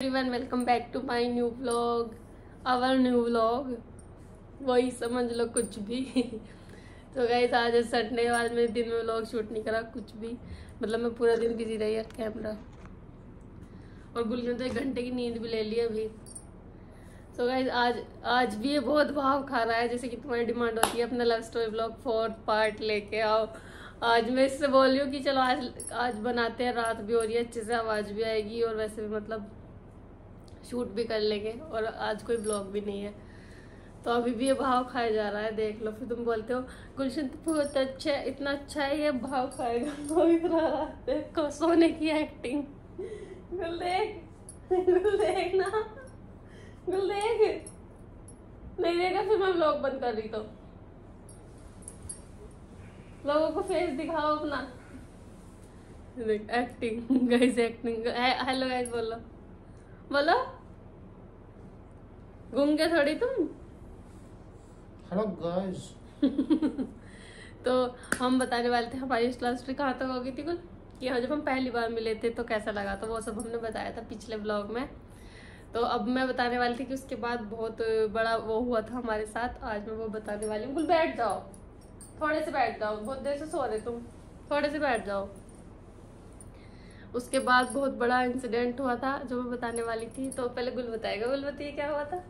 Everyone welcome back to my new vlog. Our new vlog, वही समझ लो कुछ भी। तो गाइस आज संडे, आज मेरे दिन में व्लॉग शूट नहीं करा कुछ भी। मतलब मैं पूरा दिन बिजी रही है कैमरा, और गुलियों तो 1 घंटे की नींद भी ले ली अभी। तो गाइस आज भी ये बहुत भाव खा रहा है, जैसे कि तुम्हारी डिमांड होती है अपना love story vlog 4th part लेके आओ। आज मैं इससे बोल रही हूँ कि चलो आज बनाते हैं, रात भी हो रही है, अच्छे से आवाज़ भी आएगी और वैसे भी मतलब शूट भी कर लेंगे, और आज कोई ब्लॉग भी नहीं है। तो अभी भी ये भाव खाया जा रहा है, देख लो। फिर तुम बोलते हो गुलशन तो बहुत अच्छा है, इतना अच्छा है, ये भाव खाएगा। तो इतना देखो सोने की एक्टिंग। गुल देख, गुल देख ना, गुल देख। नहीं देगा फिर मैं ब्लॉग बंद कर रही। तो लोगों को फेस दिखाओ अपना। देख acting guys, acting. Hello guys बोलो, बोलो। गूंगे थोड़ी तुम। Hello guys. तो हम बताने वाले थे हमारी लव स्टोरी कहाँ तक हो गई थी कुल, कि हाँ जब हम पहली बार मिले थे तो कैसा लगा, तो वो सब हमने बताया था पिछले व्लॉग में। तो अब मैं बताने वाली थी कि उसके बाद बहुत बड़ा वो हुआ था हमारे साथ, आज मैं वो बताने वाली हूँ। कुल बैठ जाओ, थोड़े से बैठ जाओ, बहुत देर से सो रहे तुम, थोड़े से बैठ जाओ। उसके बाद बहुत बड़ा इंसिडेंट हुआ था जो मैं बताने वाली थी। तो पहले गुल बताएगा, गुल बताइए क्या हुआ था।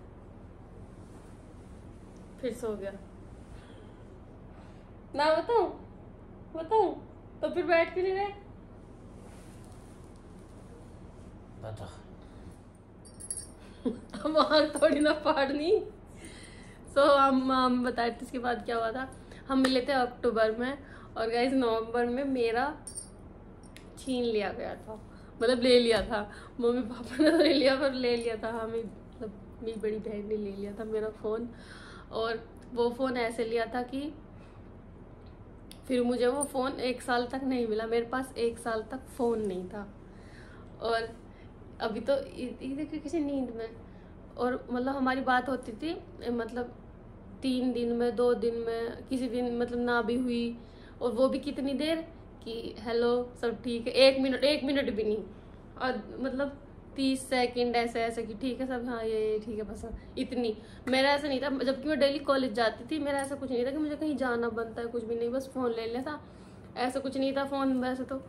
फिर सो गया ना, बताऊं बताऊं? तो फिर बैठ क्यों नहीं रहे? बता। हम आँख थोड़ी ना फाड़नी। सो हम बताए थे। इसके बाद क्या हुआ था, हम मिले थे अक्टूबर में, और गाइस नवंबर में मेरा छीन लिया गया था, मतलब ले लिया था। मम्मी पापा ने तो ले लिया, पर ले लिया था हमें, मतलब मेरी बड़ी बहन ने ले लिया था मेरा फ़ोन। और वो फ़ोन ऐसे लिया था कि फिर मुझे वो फ़ोन 1 साल तक नहीं मिला। मेरे पास 1 साल तक फ़ोन नहीं था। और अभी तो देखिए किसी नींद में, और मतलब हमारी बात होती थी मतलब 3 दिन में, 2 दिन में, किसी दिन मतलब ना भी हुई। और वो भी कितनी देर कि हेलो सब ठीक है, 1 मिनट भी नहीं। और मतलब 30 सेकंड ऐसे ऐसे कि ठीक है सब, हाँ ये ठीक है, बस इतनी। मेरा ऐसा नहीं था, जबकि मैं डेली कॉलेज जाती थी, मेरा ऐसा कुछ नहीं था कि मुझे कहीं जाना बनता है, कुछ भी नहीं, बस फ़ोन ले लेता, ऐसा कुछ नहीं था। फ़ोन वैसे तो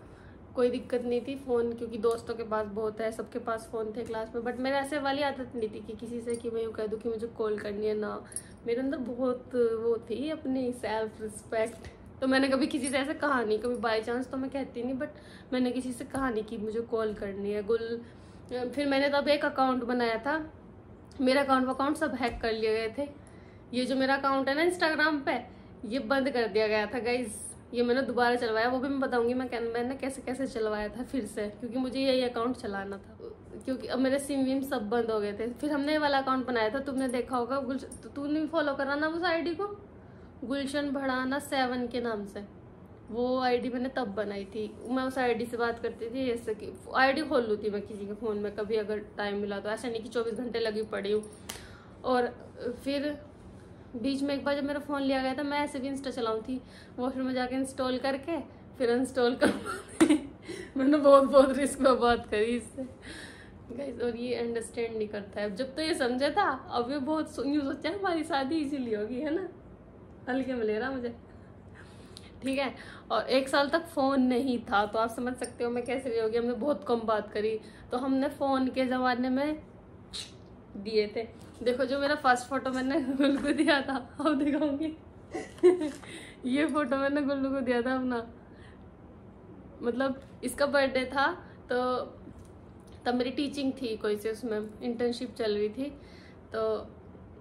कोई दिक्कत नहीं थी फ़ोन, क्योंकि दोस्तों के पास बहुत है, सबके पास फ़ोन थे क्लास में। बट मेरे ऐसे वाली आदत नहीं थी कि किसी से कि मैं यूँ कह दूँ कि मुझे कॉल करनी है ना। मेरे अंदर बहुत वो थी अपनी सेल्फ रिस्पेक्ट। तो मैंने कभी किसी से ऐसे कहा नहीं, कभी बाई चांस तो मैं कहती नहीं, बट मैंने किसी से कहा नहीं कि मुझे कॉल करनी है। फिर मैंने तब एक अकाउंट बनाया था, मेरा अकाउंट सब हैक कर लिए गए थे। ये जो मेरा अकाउंट है ना इंस्टाग्राम पे, ये बंद कर दिया गया था गाइज। ये मैंने दोबारा चलवाया, वो भी मैं बताऊंगी मैंने कैसे कैसे चलवाया था फिर से, क्योंकि मुझे यही अकाउंट चलाना था, क्योंकि अब मेरे सिम विम सब बंद हो गए थे। फिर हमने ये वाला अकाउंट बनाया था, तुमने देखा होगा। तो तूने फॉलो करा ना उस आईडी को, गुलशन भड़ाना 7 के नाम से। वो आईडी मैंने तब बनाई थी, मैं उस आईडी से बात करती थी। जैसे कि आईडी खोल लूँ थी मैं किसी के फ़ोन में कभी अगर टाइम मिला तो, ऐसा नहीं कि 24 घंटे लगी पड़ी हूँ। और फिर बीच में एक बार जब मेरा फ़ोन लिया गया था, मैं ऐसे भी इंस्टा चलाऊँ थी, वॉशरूम में जाके इंस्टॉल करके फिर अनस्टॉल कर मैंने बहुत रिस्क में बात करी इससे गाइस, और ये अंडरस्टैंड नहीं करता है। जब तो ये समझा था, अब ये बहुत यूँ सोचा हमारी शादी इसीलिए होगी, है ना, हल्के में ले रहा मुझे, ठीक है। और 1 साल तक फ़ोन नहीं था, तो आप समझ सकते हो मैं कैसे भी होगी। हमने बहुत कम बात करी, तो हमने फ़ोन के ज़माने में दिए थे। देखो जो मेरा फर्स्ट फोटो मैंने गुल्लू को दिया था, अब दिखाऊंगी। ये फोटो मैंने गुल्लू को दिया था अपना, मतलब इसका बर्थडे था। तो तब मेरी टीचिंग थी कोई से, उसमें इंटर्नशिप चल रही थी। तो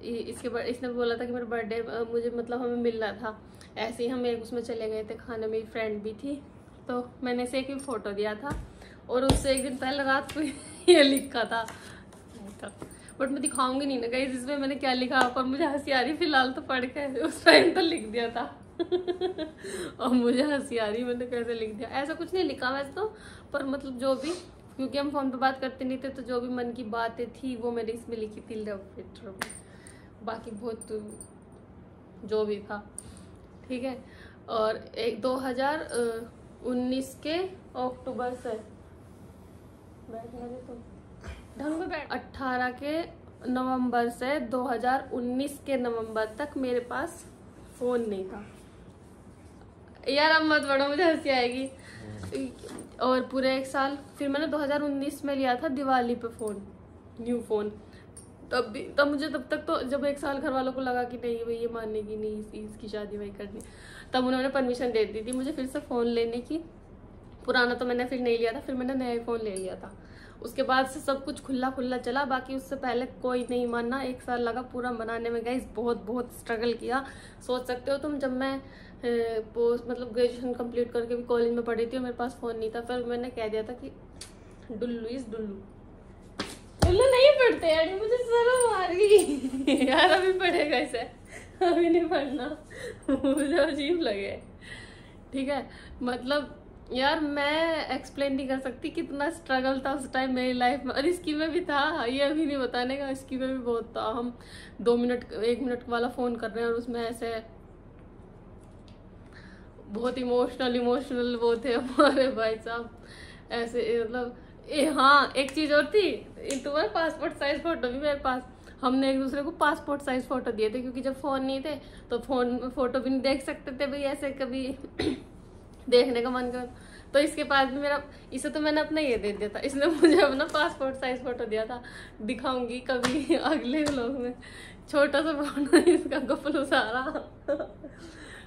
इसने बोला था कि मेरा बर्थडे मुझे मतलब हमें मिलना था। ऐसे ही हम एक उसमें चले गए थे खाने, मेरी फ्रेंड भी थी, तो मैंने इसे एक ही फ़ोटो दिया था। और उससे 1 दिन पहले रात को ये लिखा था, बट मैं दिखाऊंगी नहीं ना गाइस इसमें मैंने क्या लिखा, पर मुझे हंसी आ रही फिलहाल तो पढ़ के। उस टाइम तो लिख दिया था और मुझे हंसी आ रही, मैंने कैसे लिख दिया। ऐसा कुछ नहीं लिखा वैसे तो, पर मतलब जो भी, क्योंकि हम फ़ोन पे बात करते नहीं थे, तो जो भी मन की बातें थी वो मैंने इसमें लिखी थी लव लेटर में। बाकी बहुत जो भी था, ठीक है। और 2019 के अक्टूबर से बैठना दे तो ढंग में बैठ। 18 के नवंबर से 2019 के नवंबर तक मेरे पास फोन नहीं था यार। अब मत पढ़ो, मुझे हंसी आएगी। और पूरे 1 साल फिर मैंने 2019 में लिया था दिवाली पे फोन, न्यू फोन। तब मुझे तब तक तो जब 1 साल घर वालों को लगा कि नहीं भाई ये मानेगी नहीं, इसकी शादी वही करनी, तब उन्होंने परमिशन दे दी थी मुझे फिर से फ़ोन लेने की। पुराना तो मैंने फिर नहीं लिया था, फिर मैंने नया फ़ोन ले लिया था। उसके बाद से सब कुछ खुला खुला चला, बाकी उससे पहले कोई नहीं मानना। 1 साल लगा पूरा बनाने में, गाइस बहुत बहुत स्ट्रगल किया। सोच सकते हो तुम, जब मैं पोस्ट मतलब ग्रेजुएशन कंप्लीट करके भी कॉलेज में पढ़ी थी और मेरे पास फ़ोन नहीं था, फिर मैंने कह दिया था कि डुल्लू इज डुल्लू। डुल्लू नहीं पढ़ते यार, मुझे शर्म आ रही यार। अभी पढ़ेगा इसे, अभी नहीं पढ़ना, मुझे अजीब लगे। ठीक है, मतलब यार मैं एक्सप्लेन नहीं कर सकती कितना स्ट्रगल था उस टाइम मेरी लाइफ में। और इसकी में भी था, ये अभी नहीं बताने का, इसकी में भी बहुत था। हम 2 मिनट 1 मिनट वाला फ़ोन कर रहे हैं और उसमें ऐसे बहुत इमोशनल वो थे हमारे भाई साहब, ऐसे मतलब हाँ एक चीज़ और थी, तुम्हारे पासपोर्ट साइज फ़ोटो भी मेरे पास। हमने एक दूसरे को पासपोर्ट साइज फ़ोटो दिए थे, क्योंकि जब फ़ोन नहीं थे तो फ़ोन में फ़ोटो भी नहीं देख सकते थे भाई, ऐसे कभी देखने का मन कर। तो इसके पास भी मेरा, इसे तो मैंने अपना ये दे दिया था, इसने मुझे अपना पासपोर्ट साइज फ़ोटो दिया था। दिखाऊंगी कभी अगले व्लॉग में, छोटा सा फोटो इसका गफलू सारा।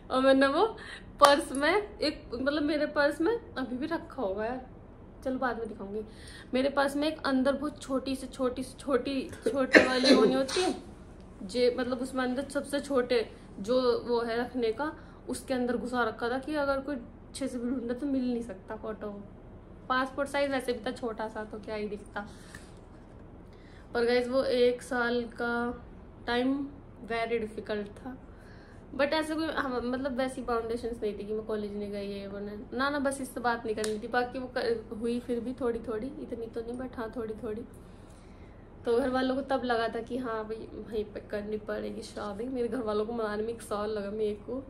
और मैंने वो पर्स में एक, मतलब मेरे पर्स में अभी भी रखा होगा यार, चलो बाद में दिखाऊंगी। मेरे पास में एक अंदर बहुत छोटी वाली होनी होती है, जे मतलब उसमें अंदर सबसे छोटे जो वो है रखने का, उसके अंदर घुसा रखा था कि अगर कोई अच्छे से भी ढूंढे तो मिल नहीं सकता फोटो। पासपोर्ट साइज वैसे भी था छोटा सा, तो क्या ही दिखता। और गाइस वो 1 साल का टाइम वेरी डिफिकल्ट था, बट ऐसे कोई मतलब वैसी फाउंडेशंस नहीं थी कि मैं कॉलेज नहीं गई है बने ना, बस इससे बात नहीं करनी थी। बाकी वो हुई फिर भी थोड़ी थोड़ी, इतनी तो नहीं बट हाँ थोड़ी थोड़ी। तो घर वालों को तब लगा था कि हाँ भाई वहीं पे करनी पड़ेगी शादी। मेरे घर वालों को मनाने में 1 साल लगा मेरे को,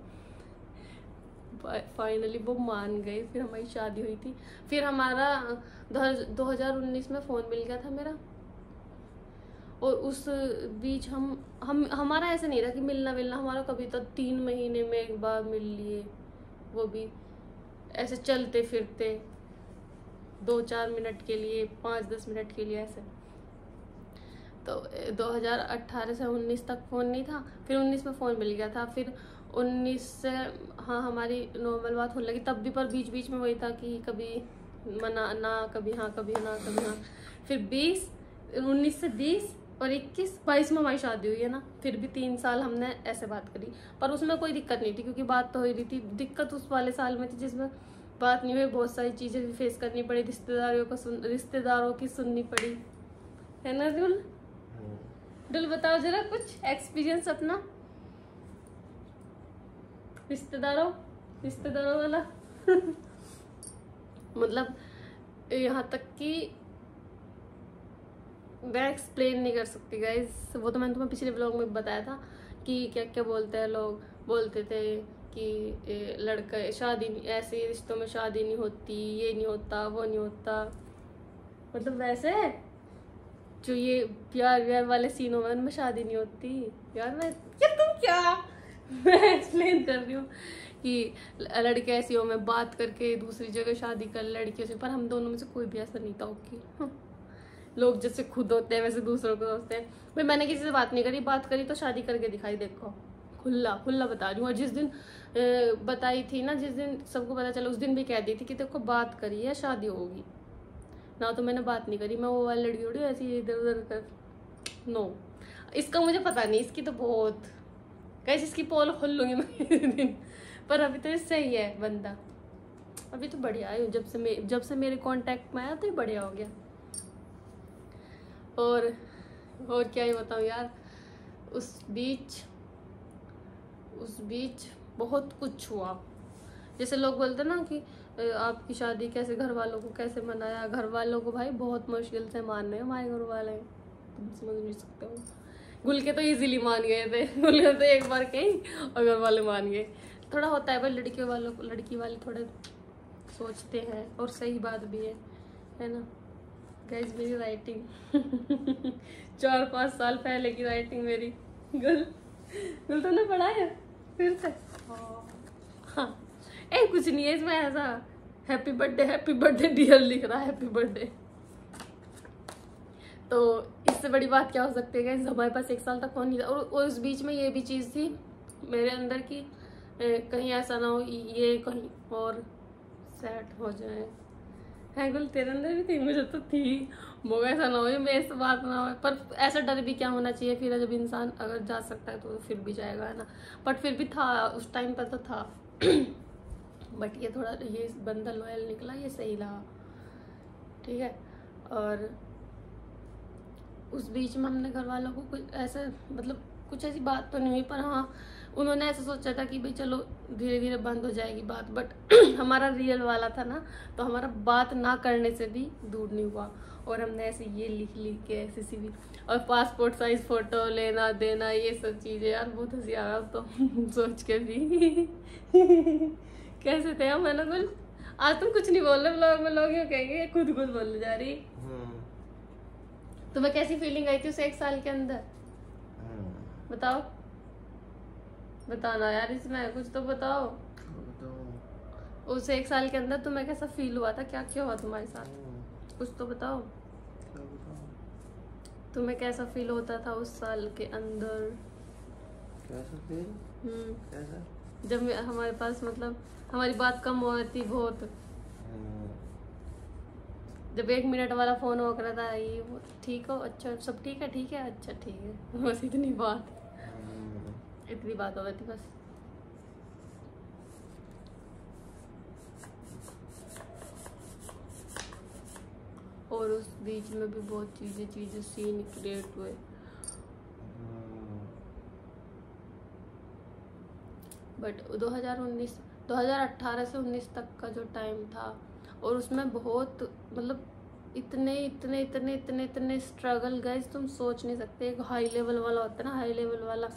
फाइनली वो मान गए। फिर हमारी शादी हुई थी। फिर हमारा 2019 में फ़ोन मिल गया था मेरा। और उस बीच हमारा ऐसा नहीं रहा कि मिलना हमारा कभी तो 3 महीने में 1 बार मिल लिए, वो भी ऐसे चलते फिरते 2-4 मिनट के लिए, 5-10 मिनट के लिए ऐसे। तो 2018 से 19 तक फ़ोन नहीं था, फिर 19 में फ़ोन मिल गया था। फिर 19 से हाँ हमारी नॉर्मल बात होने लगी तब भी, पर बीच बीच में वही था कि कभी मना ना, कभी हाँ, कभी ना, कभी हाँ। फिर 19 से 20 और 21-22 में हमारी शादी हुई है ना। फिर भी 3 साल हमने ऐसे बात करी, पर उसमें कोई दिक्कत नहीं थी क्योंकि बात तो हो रही थी। दिक्कत उस वाले साल में थी जिसमें बात नहीं हुई, बहुत सारी चीज़ें भी फेस करनी पड़ी, रिश्तेदारों की सुननी पड़ी, है ना डुल बताओ जरा कुछ एक्सपीरियंस अपना रिश्तेदारों वाला। मतलब यहाँ तक कि मैं एक्सप्लेन नहीं कर सकती गाइस। वो तो मैंने तुम्हें पिछले ब्लॉग में बताया था कि क्या क्या बोलते हैं लोग। बोलते थे कि लड़का शादी, ऐसे रिश्तों में शादी नहीं होती, ये नहीं होता, वो नहीं होता, मतलब वैसे जो ये प्यार व्यार वाले सीनों में उनमें शादी नहीं होती। यार मैं एक्सप्लेन कर रही हूँ कि लड़के ऐसी हो में बात करके दूसरी जगह शादी कर लड़कियों से, पर हम दोनों में से कोई भी ऐसा नहीं था। ओके लोग जैसे खुद होते हैं वैसे दूसरों को सोचते हैं। भाई मैंने किसी से बात नहीं करी, बात करी तो शादी करके दिखाई, देखो खुला बता रही हूँ। और जिस दिन बताई थी ना, जिस दिन सबको पता चला, उस दिन भी कह दी थी कि देखो बात करी है शादी होगी ना। तो मैंने बात नहीं करी, मैं वो वाली लड़की उड़ी ऐसी इधर उधर कर। नो, इसका मुझे पता नहीं, इसकी तो बहुत कैसे इसकी पोल खोल लूंगी मैं दिन। पर अभी तो सही है बंदा, अभी तो बढ़िया है। जब से मेरे कांटेक्ट में आया तो बढ़िया हो गया। और क्या ही बताऊँ यार। उस बीच बहुत कुछ हुआ। जैसे लोग बोलते ना कि आपकी शादी कैसे, घर वालों को कैसे मनाया। घर वालों को भाई बहुत मुश्किल से मान रहे हैं हमारे घर वाले, तुम समझ नहीं सकते हो। गुल के तो इजीली मान गए थे, गुल के तो एक बार कहीं और घर वाले मान गए। थोड़ा होता है भाई लड़की वाले थोड़े सोचते हैं, और सही बात भी है ना। गाइस मेरी राइटिंग 4-5 साल पहले की राइटिंग मेरी। गुल गुल तुमने पढ़ा है फिर से? हाँ कुछ नहीं है इसमें ऐसा, हैप्पी बर्थडे डियर लिख रहा है, हैप्पी बर्थडे। तो इससे बड़ी बात क्या हो सकती है गाइस, हमारे पास 1 साल तक फोन नहीं था। और उस बीच में ये भी चीज़ थी मेरे अंदर की, कहीं ऐसा ना हो ये कहीं और सेट हो जाए। है गुल तेरे अंदर भी थी? मुझे तो थी, मगर ऐसा ना हो ये मेरे से बात ना हो। पर ऐसा डर भी क्या होना चाहिए, फिर जब इंसान अगर जा सकता है तो फिर भी जाएगा, है ना। बट फिर भी था, उस टाइम पर तो था। बट ये थोड़ा ये बंदा लॉयल निकला, ये सही रहा, ठीक है। और उस बीच में हमने घर वालों को कुछ ऐसा, मतलब कुछ ऐसी बात तो नहीं हुई, पर हाँ उन्होंने ऐसा सोचा था कि भाई चलो धीरे धीरे बंद हो जाएगी बात। बट हमारा रियल वाला था ना, तो हमारा बात ना करने से भी दूर नहीं हुआ। और हमने ऐसे ये लिख के ऐसे सी भी, और पासपोर्ट साइज फोटो लेना देना ये सब चीज़ें, यार बहुत हंसी आ रहा तो सोच के भी। कैसे थे हम, है ना गुल? आज तुम कुछ नहीं बोल रहे ब्लॉग में, लोग यूँ कहेंगे खुद बोलने जा रही। तुम्हें कैसी फीलिंग आई थी उस 1 साल के अंदर? बताओ बताना यार, इसमें कुछ तो बताओ। उस 1 साल के अंदर तुम्हें कैसा फील हुआ था, क्या क्या हुआ तुम्हारे साथ, कुछ तो बताओ। तुम्हें कैसा फील होता था उस साल के अंदर? कैसा फील? कैसा? जब हमारे पास मतलब हमारी बात कम हो थी बहुत, जब 1 मिनट वाला फोन हो रहा था, ये वो ठीक हो, अच्छा सब ठीक है, अच्छा ठीक है, बस इतनी बात हो रही थी बस। और उस बीच में भी बहुत चीजें सीन क्रिएट हुए। बट 2018 से 19 तक का जो टाइम था, और उसमें बहुत मतलब इतने स्ट्रगल गाइस, तुम सोच नहीं सकते। एक हाई लेवल वाला होता है ना, हाई लेवल वाला,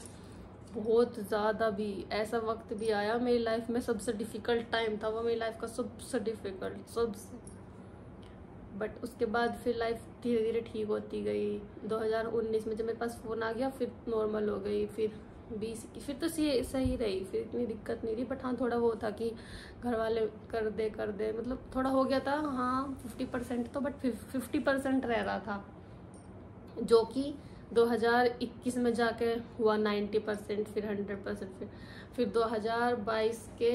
बहुत ज़्यादा भी ऐसा वक्त भी आया मेरी लाइफ में, सबसे डिफ़िकल्ट टाइम था वो मेरी लाइफ का, सबसे डिफ़िकल्ट सबसे। बट उसके बाद फिर लाइफ धीरे धीरे ठीक होती गई। 2019 में जब मेरे पास फ़ोन आ गया फिर नॉर्मल हो गई, फिर 20 की फिर तो सही रही, फिर इतनी दिक्कत नहीं थी। बट हाँ थोड़ा वो था कि घर वाले कर दे मतलब थोड़ा हो गया था, हाँ 50% तो, बट 50% रह रहा था, जो कि 2021 में जाके हुआ 90%, फिर 100%, फिर 2022 के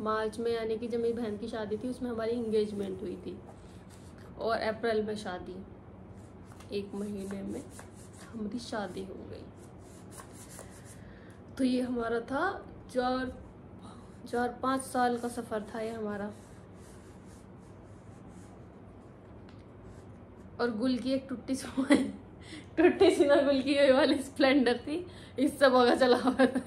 मार्च में, यानी कि जब मेरी बहन की शादी थी उसमें हमारी इंगेजमेंट हुई थी, और अप्रैल में शादी, 1 महीने में हमारी शादी हो गई। तो ये हमारा था 4-5 साल का सफ़र था ये हमारा। और गुल की एक टूटी सी ना गुल की वाली स्प्लेंडर थी, इससे भगा चला हुआ था।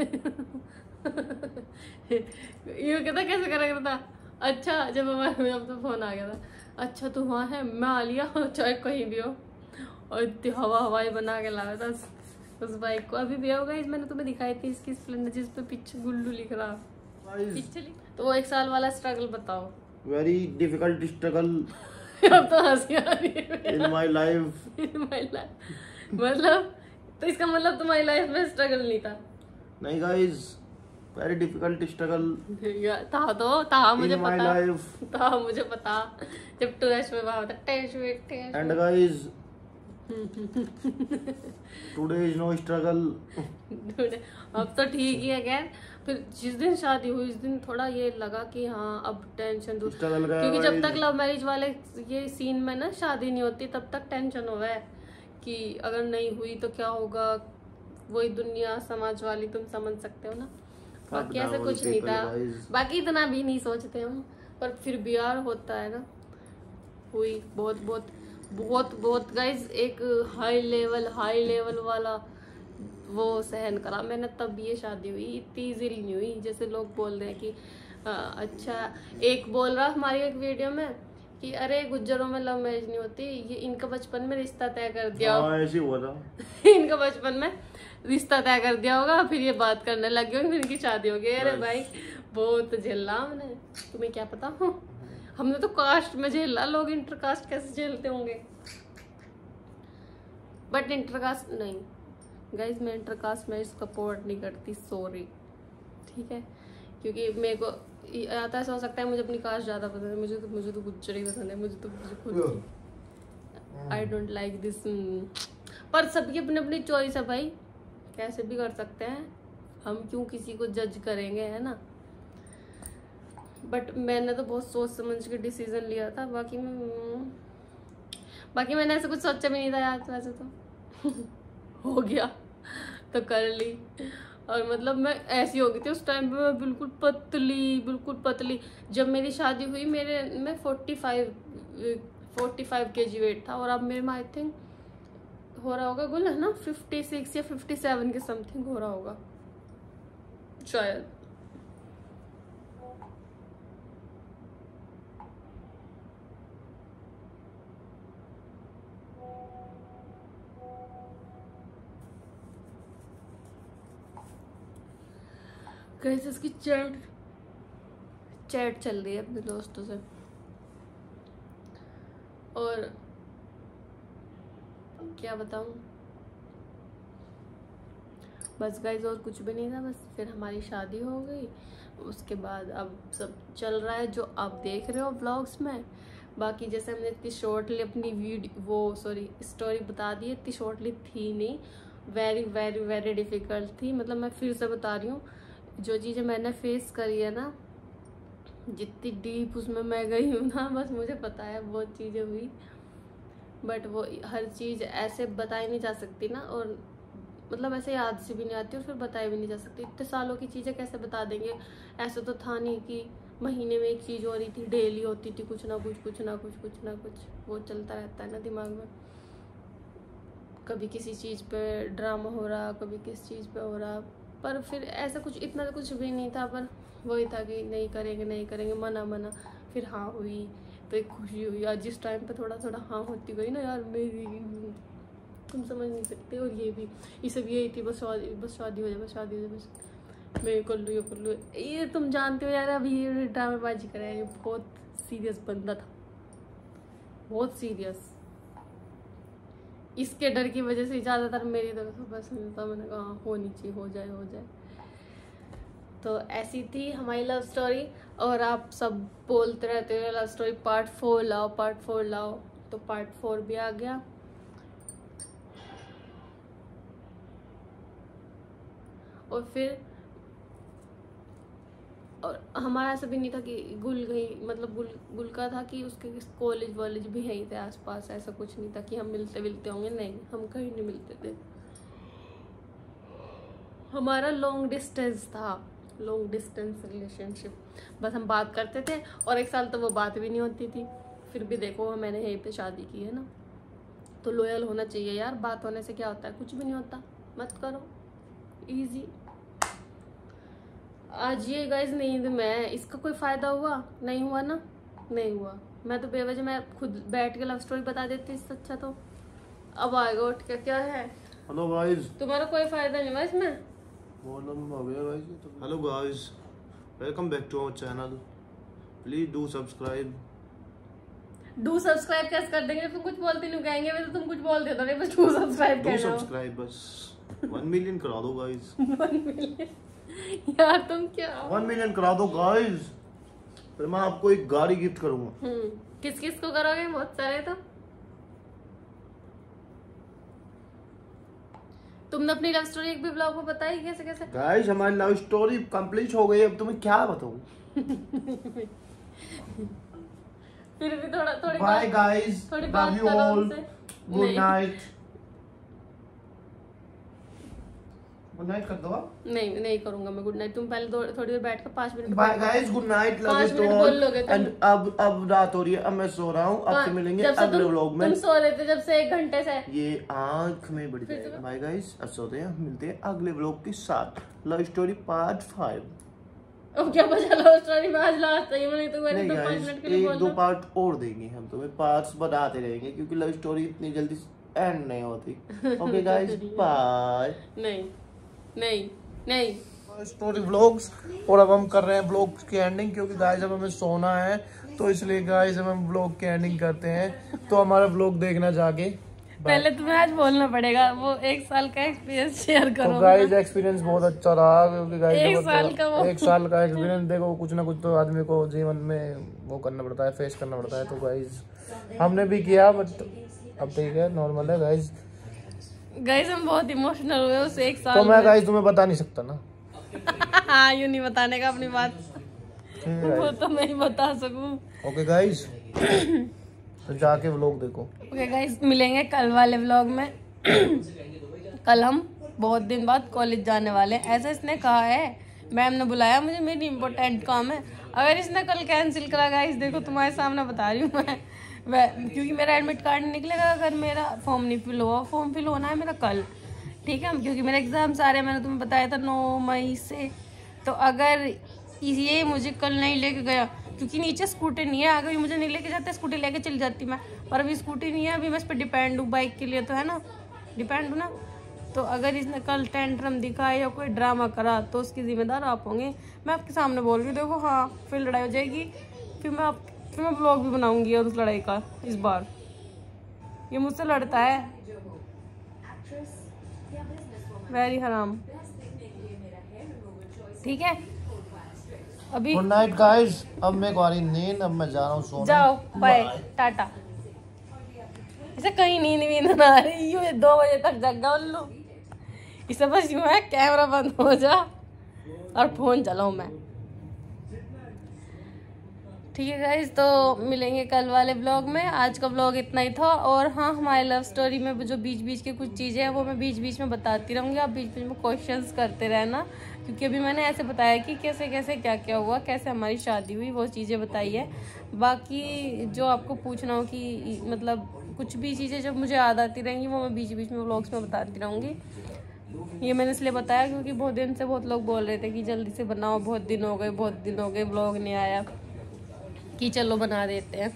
ये कहता कैसे करा करता, अच्छा जब हमारे अब तो फोन आ गया था, अच्छा तू वहाँ है, मैं आ लिया, चाहे कहीं भी हो। और इतनी हवाई बना के लाया था उस बाइक को। अभी भी होगा, मैंने तुम्हें दिखाई थी इसकी स्प्लेंडर, जिस पे पीछे गुल्लू लिख रहा पीछे तो वो 1 साल वाला स्ट्रगल बताओ। Very difficult struggle. अब तो हंसी आ रही है। इन माई लाइफ मतलब तो इसका मतलब तुम्हारी लाइफ में स्ट्रगल नहीं था? नहीं गाइस, वेरी डिफिकल्ट स्ट्रगल था मुझे पता, था मुझे पता। जब टूरिस्ट में वहाँ था test and guys today is no struggle. अब तो ठीक ही है। खैर फिर जिस दिन शादी हुई उस दिन थोड़ा ये लगा कि हाँ अब टेंशन दूर, क्योंकि जब तक लव मैरिज वाले ये सीन में ना शादी नहीं होती तब तक टेंशन हो है कि अगर नहीं हुई तो क्या होगा, वही दुनिया समाज वाली, तुम समझ सकते हो ना। बाकी ऐसा कुछ नहीं था, बाकी इतना भी नहीं सोचते हम, पर फिर भी यार होता है ना। हुई बहुत गाइज, एक हाई लेवल वाला वो सहन करा मैंने, तब ये शादी हुई। इतनी इजीली नहीं हुई जैसे लोग बोल रहे हैं कि अच्छा। एक बोल रहा हमारी एक वीडियो में कि अरे गुज्जरों में लव मैरिज नहीं होती, ये इनका बचपन में रिश्ता तय कर दिया। ऐसे हुआ था। इनका बचपन में रिश्ता तय कर दिया होगा, फिर ये बात करने लग गए, फिर इनकी शादी हो गई। अरे भाई बहुत झेला हमने, तुम्हें क्या पता हो। हमने तो कास्ट में झेला, लोग इंटर कास्ट कैसे झेलते होंगे। बट इंटरकास्ट नहीं गाइज, मैं इंटरकास्ट मैरिज सपोर्ट नहीं करती, सॉरी, ठीक है, क्योंकि मेरे को आता ऐसा हो सकता है मुझे अपनी कास्ट ज़्यादा पसंद है, मुझे तो गुज्जर ही पसंद है, मुझे खुद आई डोंट लाइक दिस, पर सबकी अपनी अपनी चॉइस है भाई, कैसे भी कर सकते हैं, हम क्यों किसी को जज करेंगे, है ना। बट मैंने तो बहुत सोच समझ के डिसीजन लिया था, बाकी मैंने ऐसा कुछ सोचा भी नहीं था यार, वैसे तो हो गया तो कर ली। और मतलब मैं ऐसी हो गई थी उस टाइम पे, मैं बिल्कुल पतली। जब मेरी शादी हुई मैं 45 kg वेट था, और अब मेरे में आई थिंक हो रहा होगा गुल, है ना, 56 या 57 के समथिंग हो रहा होगा शायद। कैसे इसकी चैट चल रही है अपने दोस्तों से, और क्या बताऊं, बस गाइस और कुछ भी नहीं था, बस फिर हमारी शादी हो गई। उसके बाद अब सब चल रहा है जो आप देख रहे हो व्लॉग्स में। बाकी जैसे हमने इतनी शॉर्टली अपनी स्टोरी बता दी, इतनी शॉर्टली थी नहीं, वेरी वेरी वेरी डिफिकल्ट थी। मतलब मैं फिर से बता रही हूँ, जो चीज़ें मैंने फेस करी है ना, जितनी डीप उसमें मैं गई हूँ ना, बस मुझे पता है बहुत चीज़ें हुई, बट वो हर चीज़ ऐसे बताई नहीं जा सकती ना, और मतलब ऐसे याद से भी नहीं आती और फिर बताई भी नहीं जा सकती। इतने सालों की चीज़ें कैसे बता देंगे, ऐसा तो था नहीं कि महीने में एक चीज़ हो रही थी, डेली होती थी कुछ ना कुछ, वो चलता रहता है ना दिमाग में, कभी किसी चीज़ पे ड्रामा हो रहा, कभी किस चीज़ पे हो रहा, पर फिर ऐसा कुछ इतना कुछ भी नहीं था, पर वही था कि नहीं करेंगे, मना, फिर हाँ हुई तो एक खुशी हुई। आज जिस टाइम पे थोड़ा हाँ होती गई ना यार मेरी, तुम समझ नहीं सकते। और ये सब यही थी, बस शादी हो जाए, बस मैं कर लूँ ये तुम जानते हो यार, अभी ये ड्रामेबाजी कर रहा है, ये बहुत सीरियस बंदा था, बहुत सीरियस। इसके डर की वजह से ज़्यादातर मेरी तरफ से बस मिलता, मैंने कहा होनी चाहिए, हो जाए। तो ऐसी थी हमारी लव स्टोरी। और आप सब बोलते रहते हो लव स्टोरी पार्ट 4 लाओ, तो पार्ट 4 भी आ गया। और हमारा ऐसा भी नहीं था कि गुल गई, मतलब गुल का था कि उसके कॉलेज वॉलेज भी यहीं थे आसपास, ऐसा कुछ नहीं था कि हम मिलते होंगे, नहीं, हम कहीं नहीं मिलते थे। हमारा लॉन्ग डिस्टेंस रिलेशनशिप, बस हम बात करते थे, और एक साल तो वो बात भी नहीं होती थी। फिर भी देखो मैंने यहीं पे शादी की है ना, तो लॉयल होना चाहिए यार, बात होने से क्या होता है, कुछ भी नहीं होता, मत करो, इजी। आज ये गाइज नींद में इसका कोई फायदा हुआ नहीं हुआ ना, नहीं हुआ, मैं तो बेवजह मैं खुद बैठ के लव स्टोरी बता देती, इससे अच्छा तो अब आएगा उठ के, क्या है। हेलो गाइस, तुम्हारा कोई फायदा नहीं हुआ इसमें। Hello guys, welcome back to our channel, please do subscribe कैसे कर देंगे, तुम कुछ बोलते नहीं कहेंगे, वैसे तुम कुछ बोल देते हो, बस डू सब्सक्राइब बस 1 मिलियन करा दो गाइस। 1 मिलियन यार तुम क्या 1 मिलियन करा दो गाइस, फिर मैं आपको एक गाड़ी गिफ्ट करूंगा। किस को करोगे, बहुत सारे। तो तुमने अपनी लव स्टोरी एक भी ब्लॉग में बताई कैसे गाइस, हमारी लव स्टोरी कंप्लीट हो गई, अब तुम्हें क्या बताऊं। फिर भी थोड़ी bye guys, love you all, good night कर दो। नहीं करूंगा मैं गुड नाइट, तुम पहले थोड़ी देर बैठ कर 5 minute. Bye guys, good night, love you to all. And अब रात हो रही है, अब मैं सो रहा हूँ, अब मिलेंगे अगले व्लॉग में। तुम सो रहे थे जब से 1 घंटे से, ये आंख में बढ़ जाएगा। बाय गाइस, अब सोते हैं, मिलते हैं अगले व्लॉग के साथ, लव स्टोरी पार्ट 5। अब क्या बचा लव स्टोरी में, आज लास्ट है, मैंने तो 5 मिनट के लिए बोल 1-2 पार्ट और देंगे हम तुम्हें, पार्ट्स बताते रहेंगे, क्योंकि लव स्टोरी इतनी जल्दी एंड नहीं होती। Okay guys, bye. नहीं स्टोरी व्लॉग्स, और अब हम कर रहे हैं व्लॉग की एंडिंग, क्योंकि गाइस अब हमें सोना है, तो इसलिए गाइस हम व्लॉग की एंडिंग करते हैं। तो हमारा व्लॉग देखना जाके, पहले तुम्हें आज बोलना पड़ेगा, वो 1 साल का एक्सपीरियंस शेयर करो। तो गाइस एक्सपीरियंस बहुत अच्छा रहा, क्योंकि गाइस 1 साल का वो 1 साल का एक्सपीरियंस, देखो कुछ ना कुछ तो आदमी को जीवन में वो करना पड़ता है, फेस करना पड़ता है। तो गाइस हमने भी किया, बट अब ठीक है, नॉर्मल है गाइस। गाइस हम बहुत इमोशनल हुए उस 1 साल तो मैं गाइस तुम्हें बता नहीं सकता ना। हाँ यूं नहीं बताने का अपनी बात, वो तो मैं ही बता सकूं। ओके गाइस, तो जाके व्लॉग देखो। ओके गाइस, मिलेंगे कल वाले व्लॉग में। कल हम बहुत दिन बाद कॉलेज जाने वाले हैं, ऐसा इसने कहा है। मैम ने बुलाया मुझे, मेरी इम्पोर्टेंट काम है। अगर इसने कल कैंसिल करा गाइस, देखो तुम्हारे सामने बता रही हूँ मैं, क्योंकि मेरा एडमिट कार्ड नहीं निकलेगा अगर मेरा फॉर्म नहीं फिल हुआ। फॉर्म फिल होना है मेरा कल, ठीक है, क्योंकि मेरे एग्जाम्स आ रहे हैं, मैंने तुम्हें बताया था 9 मई से। तो अगर ये मुझे कल नहीं लेके गया, क्योंकि नीचे स्कूटी नहीं है, अगर ये मुझे नहीं लेके जाते स्कूटी लेके चली जाती मैं, पर अभी स्कूटी नहीं है, अभी मैं इस पर डिपेंड हूँ, बाइक के लिए तो है ना, डिपेंड हूँ ना। तो अगर इसने कल टेंट्रम दिखाया या कोई ड्रामा करा तो उसकी जिम्मेदार आप होंगे। मैं आपके सामने बोल रही हूँ, देखो हाँ फिर लड़ाई हो जाएगी, फिर मैं ब्लॉग भी बनाऊंगी और उस लड़ाई का। इस बार ये मुझसे लड़ता है, वेरी हराम, ठीक है। अभी गुड नाइट गाइस, अब मैं को आ रही नींद, अब मैं जा रहा हूँ सोने। जाओ बाय टाटा। इसे कहीं नींद ना आ रही, यूं 2 बजे तक जगा उल्लू। इसे बस यूं है कैमरा बंद हो जा और फोन चलाऊं मैं, ठीक है गाइस। तो मिलेंगे कल वाले ब्लॉग में। आज का ब्लॉग इतना ही था। और हाँ, हमारे लव स्टोरी में जो बीच बीच के कुछ चीज़ें हैं वो मैं बीच बीच में बताती रहूँगी, आप बीच बीच में क्वेश्चंस करते रहना, क्योंकि अभी मैंने ऐसे बताया कि कैसे कैसे क्या क्या हुआ, कैसे हमारी शादी हुई, वो चीज़ें बताई है। बाकी जो आपको पूछना हो कि मतलब कुछ भी चीज़ें जब मुझे याद आती रहेंगी वो मैं बीच बीच में व्लॉग्स में बताती रहूँगी। ये मैंने इसलिए बताया क्योंकि बहुत दिन से बहुत लोग बोल रहे थे कि जल्दी से बनाओ, बहुत दिन हो गए व्लॉग नहीं आया, कि चलो बना देते हैं।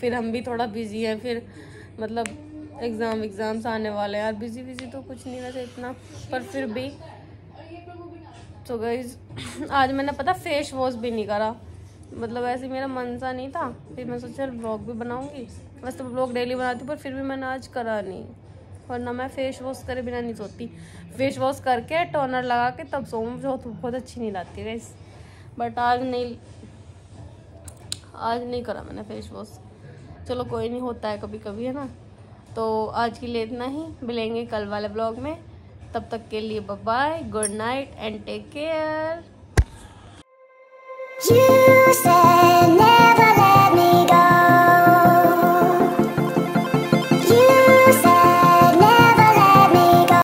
फिर हम भी थोड़ा बिजी हैं, फिर मतलब एग्ज़ाम्स आने वाले हैं यार, बिजी तो कुछ नहीं वैसे इतना, पर फिर भी। तो गाइस आज मैंने पता फेस वॉश भी नहीं करा, मतलब ऐसे मेरा मन सा नहीं था, फिर मैं सोचा व्लॉग भी बनाऊंगी। वैसे तो व्लॉग डेली बनाती हूँ, पर फिर भी मैंने आज करा नहीं, वरना मैं फेस वॉश करे बिना नहीं सोती। फेस वॉश करके टोनर लगा के तब सोऊं, मुझे बहुत अच्छी नींद आती है गाइस। बट आज नहीं करा मैंने फेस वॉश। चलो कोई नहीं, होता है कभी कभी, है ना। तो आज के लिए इतना ही, मिलेंगे कल वाले ब्लॉग में। तब तक के लिए bye bye, good night and take care.